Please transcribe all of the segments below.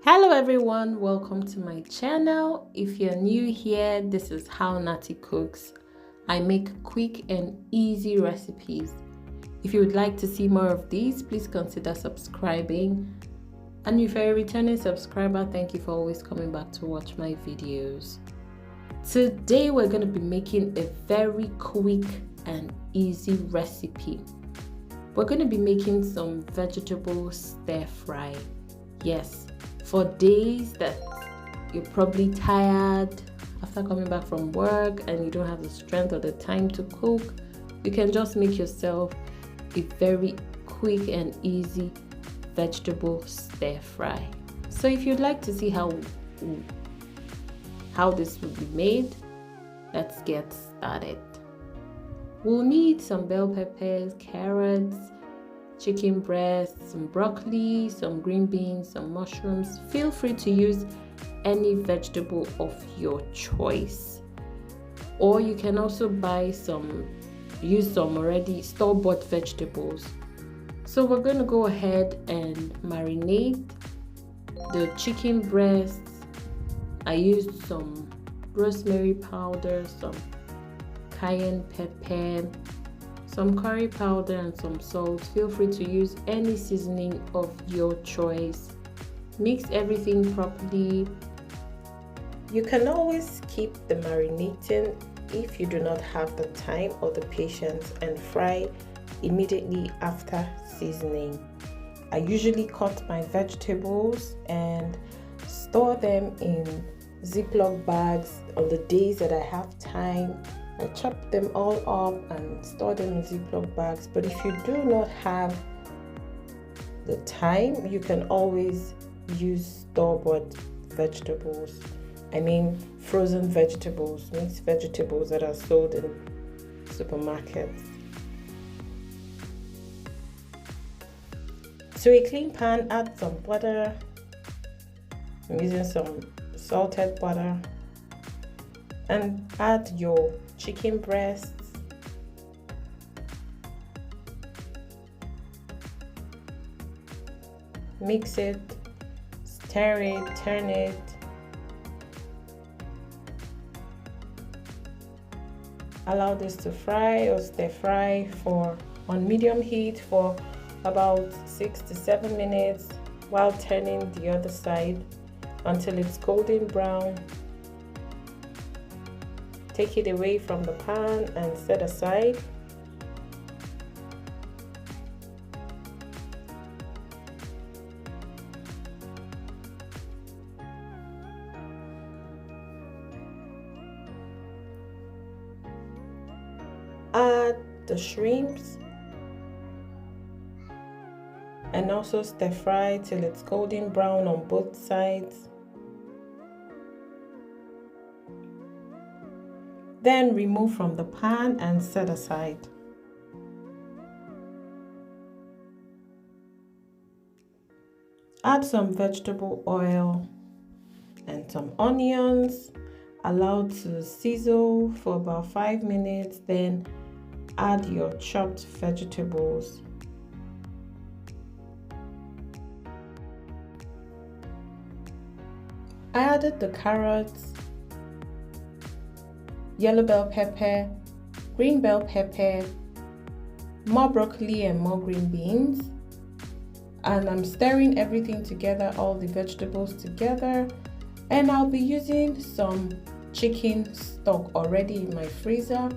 Hello everyone, welcome to my channel. If you're new here, this is how Natty cooks. I make quick and easy recipes. If you would like to see more of these, please consider subscribing. And if you're a returning subscriber, thank you for always coming back to watch my videos. Today we're going to be making a very quick and easy recipe. We're going to be making some vegetable stir fry. Yes, for days that you're probably tired after coming back from work and you don't have the strength or the time to cook, you can just make yourself a very quick and easy vegetable stir fry. So if you'd like to see how this will be made, let's get started. We'll need some bell peppers, carrots, chicken breast, some broccoli, some green beans, some mushrooms. Feel free to use any vegetable of your choice. Or you can also use some already store-bought vegetables. So we're going to go ahead and marinate the chicken breasts. I used some rosemary powder, some cayenne pepper, some curry powder and some salt. Feel free to use any seasoning of your choice. Mix everything properly. You can always keep the marinating if you do not have the time or the patience and fry immediately after seasoning. I usually cut my vegetables and store them in Ziploc bags on the days that I have time. I chop them all up and store them in Ziploc bags. But if you do not have the time, you can always use store-bought vegetables. I mean frozen vegetables, mixed vegetables that are sold in supermarkets. To a clean pan, add some butter. I'm using some salted butter. And add your chicken breasts. Mix it, stir it, turn it. Allow this to fry or stir fry on medium heat for about 6 to 7 minutes while turning the other side until it's golden brown. Take it away from the pan and set aside. Add the shrimps and also stir fry till it's golden brown on both sides. Then remove from the pan and set aside. Add some vegetable oil and some onions. Allow to sizzle for about 5 minutes. Then add your chopped vegetables. I added the carrots, yellow bell pepper, green bell pepper, more broccoli and more green beans, and I'm stirring everything together, all the vegetables together. And I'll be using some chicken stock already in my freezer,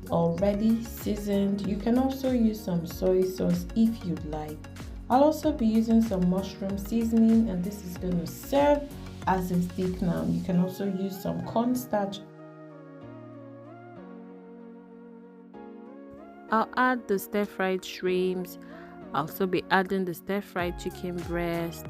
already seasoned. You can also use some soy sauce if you'd like. I'll also be using some mushroom seasoning, and this is going to serve as a thickener. You can also use some cornstarch. I'll add the stir-fried shrimps. I'll also be adding the stir-fried chicken breast.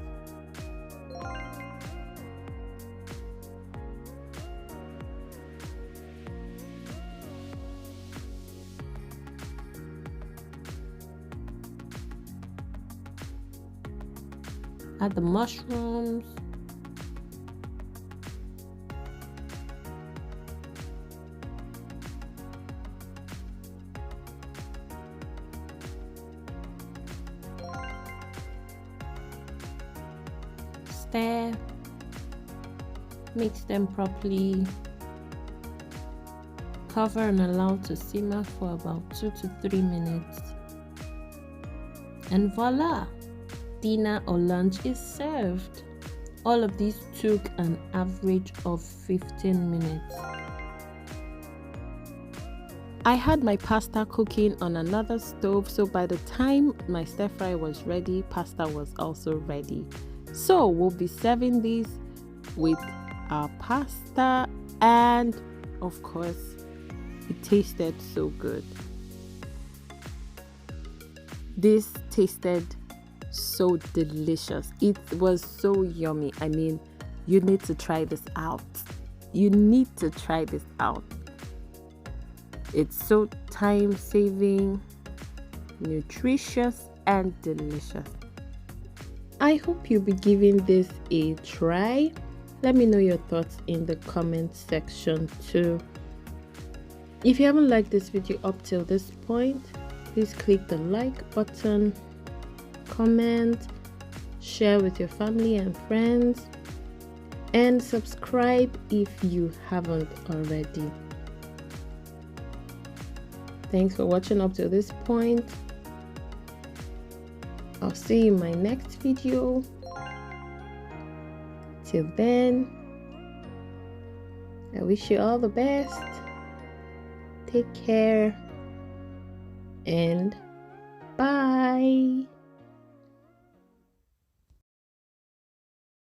Add the mushrooms. stir, mix them properly, cover and allow to simmer for about 2 to 3 minutes, and voila, dinner or lunch is served. All of these took an average of 15 minutes. I had my pasta cooking on another stove, so by the time my stir fry was ready, pasta was also ready. So we'll be serving this with our pasta, and of course it tasted so good. This tasted so delicious. It was so yummy. I mean, you need to try this out. You need to try this out. It's so time saving, nutritious, and delicious. I hope you'll be giving this a try. Let me know your thoughts in the comment section too. If you haven't liked this video up till this point, please click the like button, comment, share with your family and friends, and subscribe if you haven't already. Thanks for watching up to this point. I'll see you in my next video. Till then, I wish you all the best. Take care and bye.